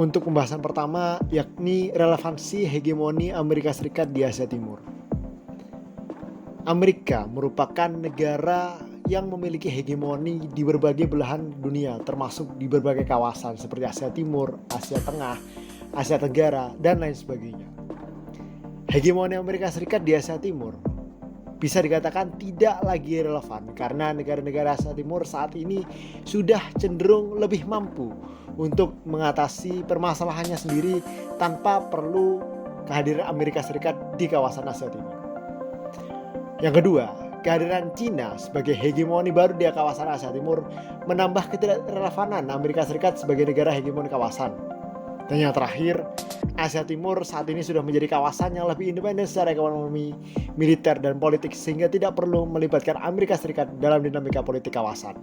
untuk pembahasan pertama, yakni relevansi hegemoni Amerika Serikat di Asia Timur. Amerika merupakan negara yang memiliki hegemoni di berbagai belahan dunia, termasuk di berbagai kawasan seperti Asia Timur, Asia Tengah, Asia Tenggara, dan lain sebagainya. Hegemoni Amerika Serikat di Asia Timur bisa dikatakan tidak lagi relevan karena negara-negara Asia Timur saat ini sudah cenderung lebih mampu untuk mengatasi permasalahannya sendiri tanpa perlu kehadiran Amerika Serikat di kawasan Asia Timur. Yang kedua, kehadiran Cina sebagai hegemoni baru di kawasan Asia Timur menambah ketidakrelevanan Amerika Serikat sebagai negara hegemoni kawasan. Dan yang terakhir, Asia Timur saat ini sudah menjadi kawasan yang lebih independen secara ekonomi, militer, dan politik sehingga tidak perlu melibatkan Amerika Serikat dalam dinamika politik kawasan.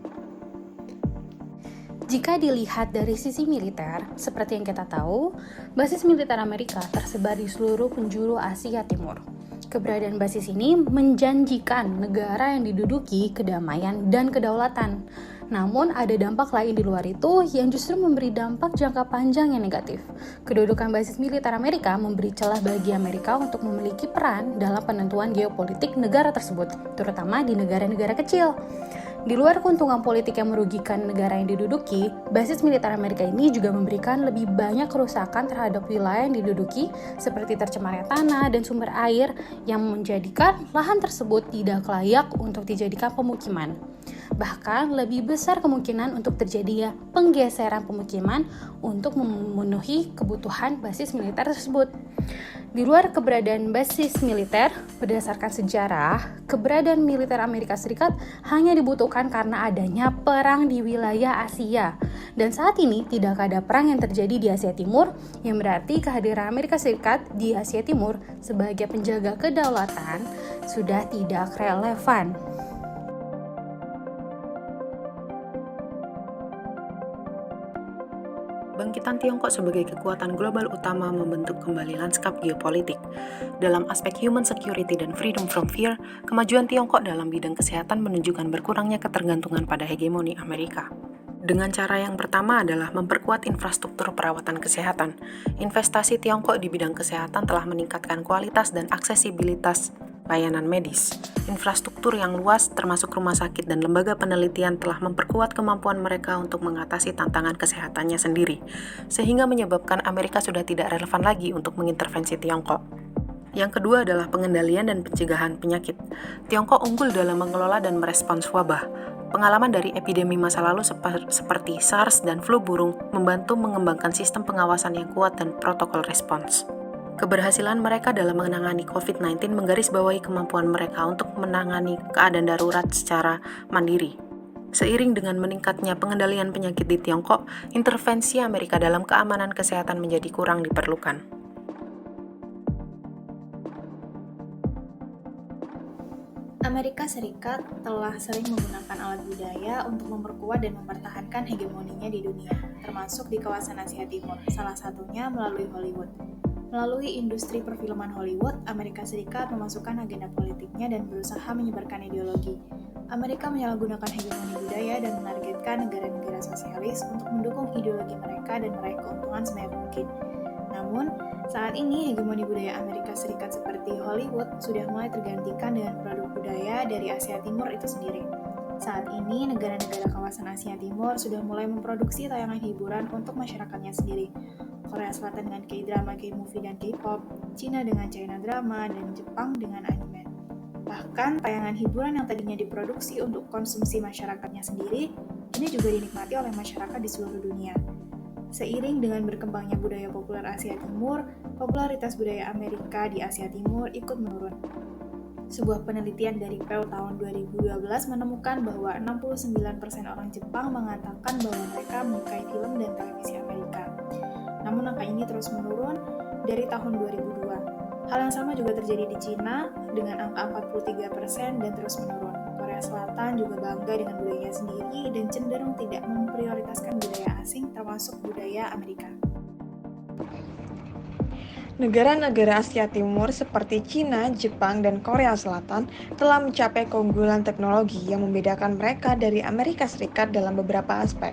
Jika dilihat dari sisi militer, seperti yang kita tahu, basis militer Amerika tersebar di seluruh penjuru Asia Timur. Keberadaan basis ini menjanjikan negara yang diduduki kedamaian dan kedaulatan. Namun ada dampak lain di luar itu yang justru memberi dampak jangka panjang yang negatif. Kedudukan basis militer Amerika memberi celah bagi Amerika untuk memiliki peran dalam penentuan geopolitik negara tersebut, terutama di negara-negara kecil. Di luar keuntungan politik yang merugikan negara yang diduduki, basis militer Amerika ini juga memberikan lebih banyak kerusakan terhadap wilayah yang diduduki seperti tercemarnya tanah dan sumber air yang menjadikan lahan tersebut tidak layak untuk dijadikan pemukiman. Bahkan lebih besar kemungkinan untuk terjadinya penggeseran pemukiman untuk memenuhi kebutuhan basis militer tersebut. Di luar keberadaan basis militer, berdasarkan sejarah, keberadaan militer Amerika Serikat hanya dibutuhkan karena adanya perang di wilayah Asia. Dan saat ini tidak ada perang yang terjadi di Asia Timur, yang berarti kehadiran Amerika Serikat di Asia Timur sebagai penjaga kedaulatan sudah tidak relevan. Bangkitan Tiongkok sebagai kekuatan global utama membentuk kembali lanskap geopolitik. Dalam aspek human security dan freedom from fear, kemajuan Tiongkok dalam bidang kesehatan menunjukkan berkurangnya ketergantungan pada hegemoni Amerika. Dengan cara yang pertama adalah memperkuat infrastruktur perawatan kesehatan. Investasi Tiongkok di bidang kesehatan telah meningkatkan kualitas dan aksesibilitas layanan medis. Infrastruktur yang luas, termasuk rumah sakit dan lembaga penelitian, telah memperkuat kemampuan mereka untuk mengatasi tantangan kesehatannya sendiri, sehingga menyebabkan Amerika sudah tidak relevan lagi untuk mengintervensi Tiongkok. Yang kedua adalah pengendalian dan pencegahan penyakit. Tiongkok unggul dalam mengelola dan merespons wabah. Pengalaman dari epidemi masa lalu seperti SARS dan flu burung membantu mengembangkan sistem pengawasan yang kuat dan protokol respons. Keberhasilan mereka dalam menangani COVID-19 menggarisbawahi kemampuan mereka untuk menangani keadaan darurat secara mandiri. Seiring dengan meningkatnya pengendalian penyakit di Tiongkok, intervensi Amerika dalam keamanan kesehatan menjadi kurang diperlukan. Amerika Serikat telah sering menggunakan alat budaya untuk memperkuat dan mempertahankan hegemoninya di dunia, termasuk di kawasan Asia Timur, salah satunya melalui Hollywood. Melalui industri perfilman Hollywood, Amerika Serikat memasukkan agenda politiknya dan berusaha menyebarkan ideologi. Amerika menyalahgunakan hegemoni budaya dan menargetkan negara-negara sosialis untuk mendukung ideologi mereka dan meraih keuntungan sebanyak mungkin. Namun, saat ini hegemoni budaya Amerika Serikat seperti Hollywood sudah mulai tergantikan dengan produk budaya dari Asia Timur itu sendiri. Saat ini, negara-negara kawasan Asia Timur sudah mulai memproduksi tayangan hiburan untuk masyarakatnya sendiri. Korea Selatan dengan K-drama, K-movie, dan K-pop, Cina dengan China drama, dan Jepang dengan anime. Bahkan, tayangan hiburan yang tadinya diproduksi untuk konsumsi masyarakatnya sendiri, ini juga dinikmati oleh masyarakat di seluruh dunia. Seiring dengan berkembangnya budaya populer Asia Timur, popularitas budaya Amerika di Asia Timur ikut menurun. Sebuah penelitian dari Pew tahun 2012 menemukan bahwa 69% orang Jepang mengatakan bahwa mereka menyukai film dan televisi Amerika. Namun angka ini terus menurun dari tahun 2002. Hal yang sama juga terjadi di Cina dengan angka 43% dan terus menurun. Korea Selatan juga bangga dengan budayanya sendiri dan cenderung tidak memprioritaskan budaya asing termasuk budaya Amerika. Negara-negara Asia Timur seperti Cina, Jepang, dan Korea Selatan telah mencapai keunggulan teknologi yang membedakan mereka dari Amerika Serikat dalam beberapa aspek.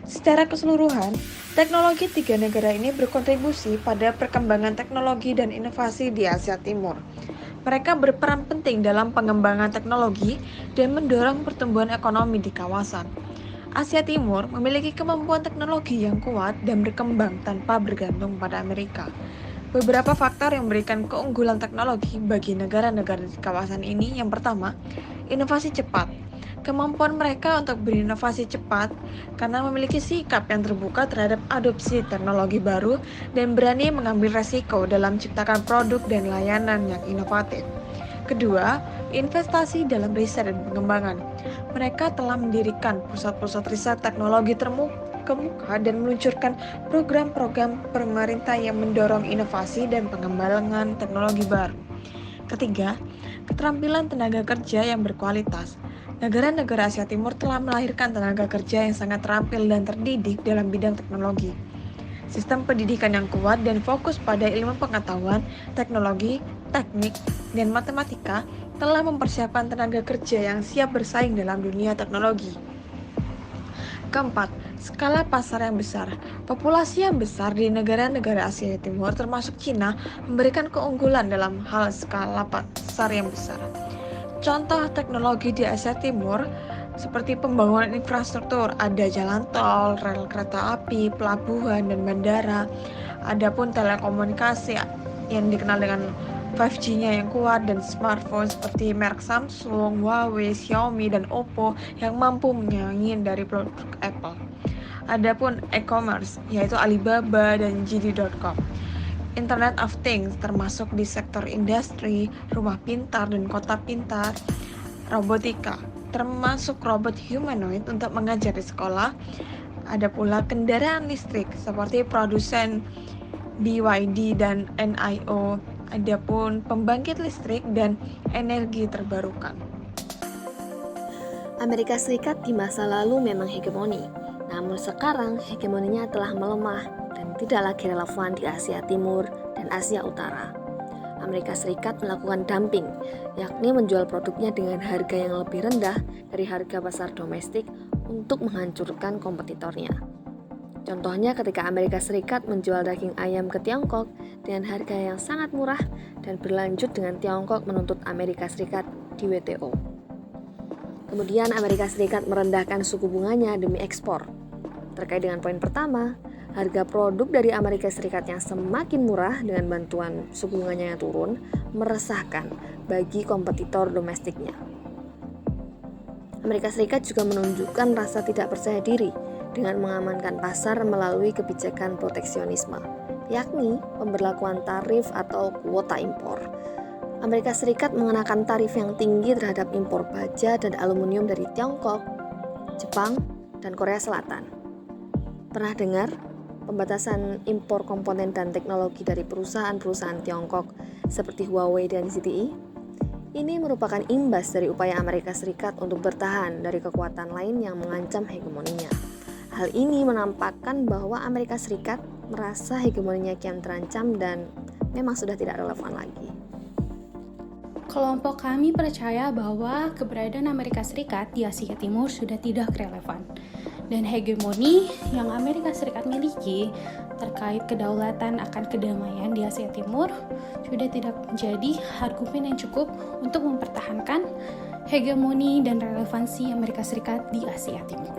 Secara keseluruhan, teknologi tiga negara ini berkontribusi pada perkembangan teknologi dan inovasi di Asia Timur. Mereka berperan penting dalam pengembangan teknologi dan mendorong pertumbuhan ekonomi di kawasan. Asia Timur memiliki kemampuan teknologi yang kuat dan berkembang tanpa bergantung pada Amerika. Beberapa faktor yang memberikan keunggulan teknologi bagi negara-negara di kawasan ini, yang pertama, inovasi cepat. Kemampuan mereka untuk berinovasi cepat karena memiliki sikap yang terbuka terhadap adopsi teknologi baru dan berani mengambil resiko dalam menciptakan produk dan layanan yang inovatif. Kedua, investasi dalam riset dan pengembangan. Mereka telah mendirikan pusat-pusat riset teknologi terkemuka dan meluncurkan program-program pemerintah yang mendorong inovasi dan pengembangan teknologi baru. Ketiga, keterampilan tenaga kerja yang berkualitas. Negara-negara Asia Timur telah melahirkan tenaga kerja yang sangat terampil dan terdidik dalam bidang teknologi. Sistem pendidikan yang kuat dan fokus pada ilmu pengetahuan, teknologi, teknik, dan matematika telah mempersiapkan tenaga kerja yang siap bersaing dalam dunia teknologi. Keempat, skala pasar yang besar. Populasi yang besar di negara-negara Asia Timur termasuk Cina memberikan keunggulan dalam hal skala pasar yang besar. Contoh teknologi di Asia Timur seperti pembangunan infrastruktur, ada jalan tol, rel kereta api, pelabuhan, dan bandara. Adapun telekomunikasi yang dikenal dengan 5G-nya yang kuat dan smartphone seperti merek Samsung, Huawei, Xiaomi, dan Oppo yang mampu menyaingi dari produk Apple. Adapun e-commerce yaitu Alibaba dan JD.com. Internet of Things termasuk di sektor industri, rumah pintar dan kota pintar, robotika, termasuk robot humanoid untuk mengajar di sekolah. Ada pula kendaraan listrik seperti produsen BYD dan NIO. Adapun pembangkit listrik dan energi terbarukan. Amerika Serikat di masa lalu memang hegemoni, namun sekarang hegemoninya telah melemah dan tidak lagi relevan di Asia Timur dan Asia Utara. Amerika Serikat melakukan dumping, yakni menjual produknya dengan harga yang lebih rendah dari harga pasar domestik untuk menghancurkan kompetitornya. Contohnya ketika Amerika Serikat menjual daging ayam ke Tiongkok dengan harga yang sangat murah dan berlanjut dengan Tiongkok menuntut Amerika Serikat di WTO. Kemudian Amerika Serikat merendahkan suku bunganya demi ekspor. Terkait dengan poin pertama, harga produk dari Amerika Serikat yang semakin murah dengan bantuan suku bunganya yang turun meresahkan bagi kompetitor domestiknya. Amerika Serikat juga menunjukkan rasa tidak percaya diri dengan mengamankan pasar melalui kebijakan proteksionisme, yakni pemberlakuan tarif atau kuota impor. Amerika Serikat mengenakan tarif yang tinggi terhadap impor baja dan aluminium dari Tiongkok, Jepang, dan Korea Selatan. Pernah dengar pembatasan impor komponen dan teknologi dari perusahaan-perusahaan Tiongkok seperti Huawei dan ZTE? Ini merupakan imbas dari upaya Amerika Serikat untuk bertahan dari kekuatan lain yang mengancam hegemoninya. Hal ini menampakkan bahwa Amerika Serikat merasa hegemoninya kian terancam dan memang sudah tidak relevan lagi. Kelompok kami percaya bahwa keberadaan Amerika Serikat di Asia Timur sudah tidak relevan. Dan hegemoni yang Amerika Serikat miliki terkait kedaulatan akan kedamaian di Asia Timur sudah tidak menjadi argumen yang cukup untuk mempertahankan hegemoni dan relevansi Amerika Serikat di Asia Timur.